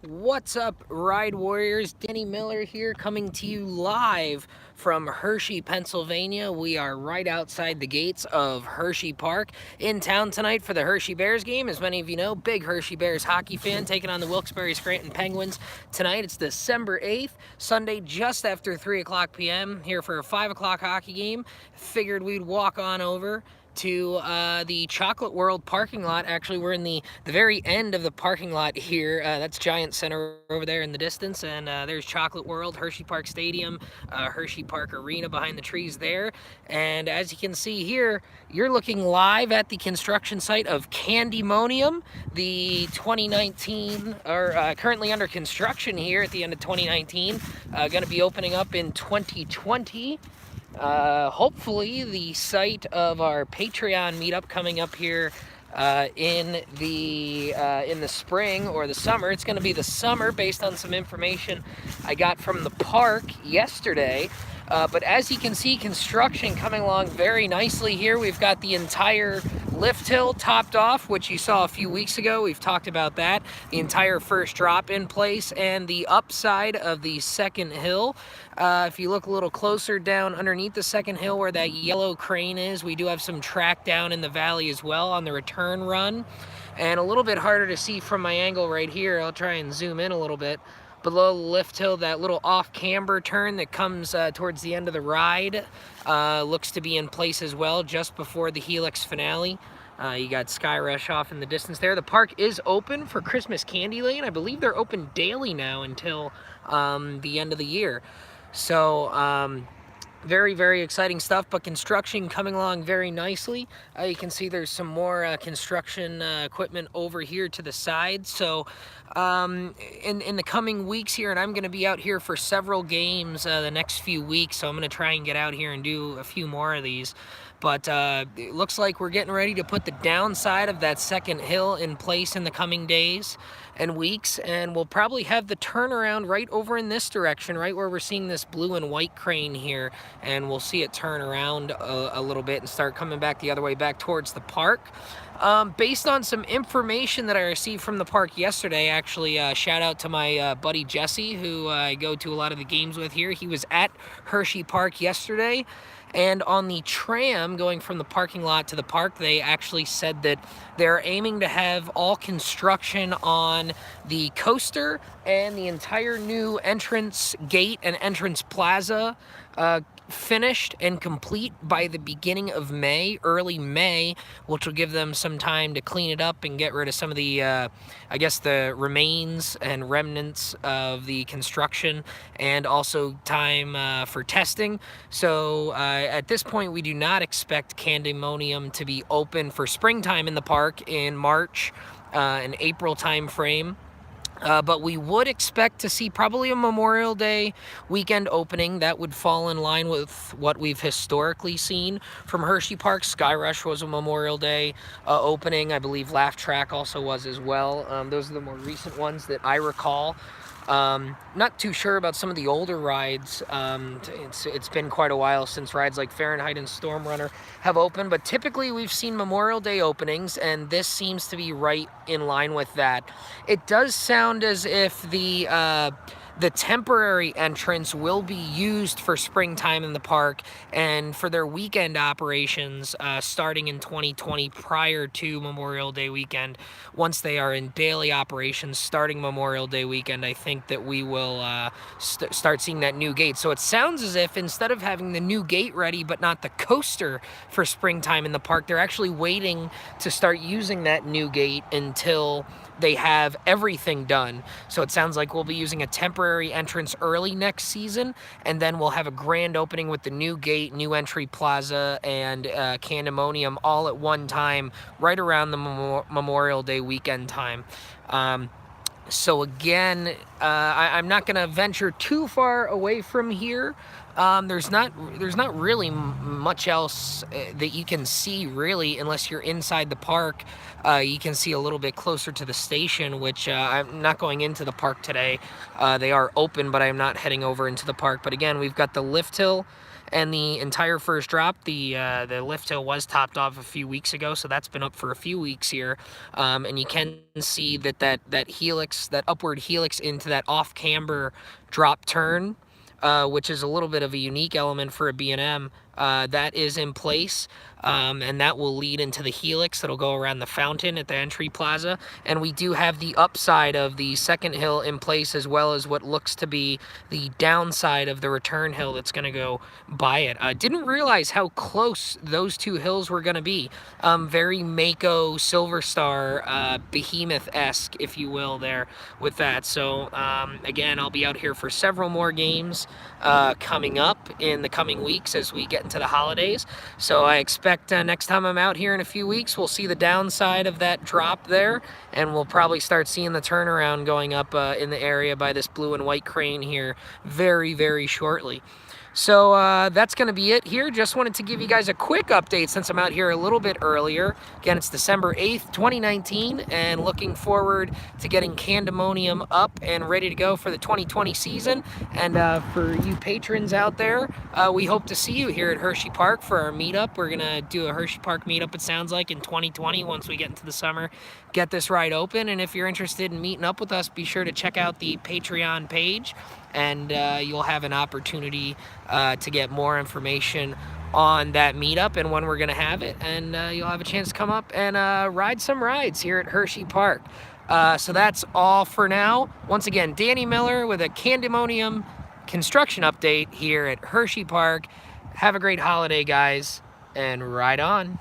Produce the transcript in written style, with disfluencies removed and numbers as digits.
What's up, Ride Warriors? Danny Miller here, coming to you live from Hershey, Pennsylvania. We are right outside the gates of Hersheypark in town tonight for the Hershey Bears game. As many of you know, big Hershey Bears hockey fan, taking on the Wilkes-Barre Scranton Penguins tonight. It's December 8th, Sunday, just after 3 o'clock p.m. here for a 5 o'clock hockey game. Figured we'd walk on over to the Chocolate World parking lot. Actually, we're in the very end of the parking lot here. That's Giant Center over there in the distance, and there's Chocolate World, Hersheypark Stadium, Hersheypark Arena behind the trees there. And as you can see here, you're looking live at the construction site of Candymonium, the 2019, or currently under construction here at the end of 2019, going to be opening up in 2020. Hopefully the site of our Patreon meetup coming up here in the spring or the summer. It's going to be the summer based on some information I got from the park yesterday. But as you can see, construction coming along very nicely here. We've got the entire lift hill topped off, which you saw a few weeks ago. We've talked about that. The entire first drop in place, and the upside of the second hill. If you look a little closer down underneath the second hill where that yellow crane is, we do have some track down in the valley as well on the return run. And a little bit harder to see from my angle right here. I'll try and zoom in a little bit. Below the lift hill, that little off-camber turn that comes towards the end of the ride looks to be in place as well, just before the Helix finale. You got Sky Rush off in the distance there. The park is open for Christmas Candy Lane. I believe they're open daily now until the end of the year. So, very, very exciting stuff, but construction coming along very nicely. You can see there's some more construction equipment over here to the side. So in the coming weeks here, and I'm going to be out here for several games the next few weeks, so I'm going to try and get out here and do a few more of these. But it looks like we're getting ready to put the downside of that second hill in place in the coming days and weeks, and we'll probably have the turnaround right over in this direction, right where we're seeing this blue and white crane here, and we'll see it turn around a little bit and start coming back the other way back towards the park. Based on some information that I received from the park yesterday, actually, shout out to my buddy Jesse, who I go to a lot of the games with here. He was at Hersheypark yesterday, and on the tram going from the parking lot to the park, they actually said that they're aiming to have all construction on the coaster and the entire new entrance gate and entrance plaza finished and complete by the beginning of May, early May, which will give them some time to clean it up and get rid of some of the, I guess, the remains and remnants of the construction, and also time for testing. So at this point, we do not expect Candymonium to be open for springtime in the park in March and April time frame. But we would expect to see probably a Memorial Day weekend opening. That would fall in line with what we've historically seen from Hersheypark. Sky Rush was a Memorial Day opening. I believe Laugh Track also was as well. Those are the more recent ones that I recall. Not too sure about some of the older rides. It's been quite a while since rides like Fahrenheit and Storm Runner have opened, but typically we've seen Memorial Day openings, and this seems to be right in line with that. It does sound as if the temporary entrance will be used for springtime in the park and for their weekend operations starting in 2020 prior to Memorial Day weekend. Once they are in daily operations starting Memorial Day weekend, I think that we will start seeing that new gate. So it sounds as if instead of having the new gate ready but not the coaster for springtime in the park, they're actually waiting to start using that new gate until they have everything done. So it sounds like we'll be using a temporary entrance early next season, and then we'll have a grand opening with the new gate, new entry plaza, and Candymonium all at one time, right around the Memorial Day weekend time. So again, I'm not going to venture too far away from here, There's not really much else that you can see really, unless you're inside the park. You can see a little bit closer to the station, which I'm not going into the park today. They are open, but I'm not heading over into the park. But again, we've got the lift hill and the entire first drop. The lift hill was topped off a few weeks ago, so that's been up for a few weeks here. And you can see that helix, that upward helix into that off camber drop turn, which is a little bit of a unique element for a B&M. That is in place, and that will lead into the helix that'll go around the fountain at the entry plaza. And we do have the upside of the second hill in place, as well as what looks to be the downside of the return hill that's going to go by it. I didn't realize how close those two hills were going to be. Very Mako Silver Star behemoth-esque, if you will, there with that. So again, I'll be out here for several more games coming up in the coming weeks as we get into the holidays. So I expect next time I'm out here in a few weeks, we'll see the downside of that drop there, and we'll probably start seeing the turnaround going up in the area by this blue and white crane here very, very shortly. So that's going to be it here. Just wanted to give you guys a quick update since I'm out here a little bit earlier. Again, it's December 8th, 2019, and looking forward to getting Candymonium up and ready to go for the 2020 season. And for you patrons out there, we hope to see you here at Hersheypark for our meetup. We're going to do a Hersheypark meetup, it sounds like, in 2020 once we get into the summer. Get this ride open, and if you're interested in meeting up with us, be sure to check out the Patreon page, and you'll have an opportunity to get more information on that meetup and when we're going to have it, and you'll have a chance to come up and ride some rides here at Hersheypark. So that's all for now. Once again, Danny Miller with a Candymonium construction update here at Hersheypark. Have a great holiday, guys, and ride on.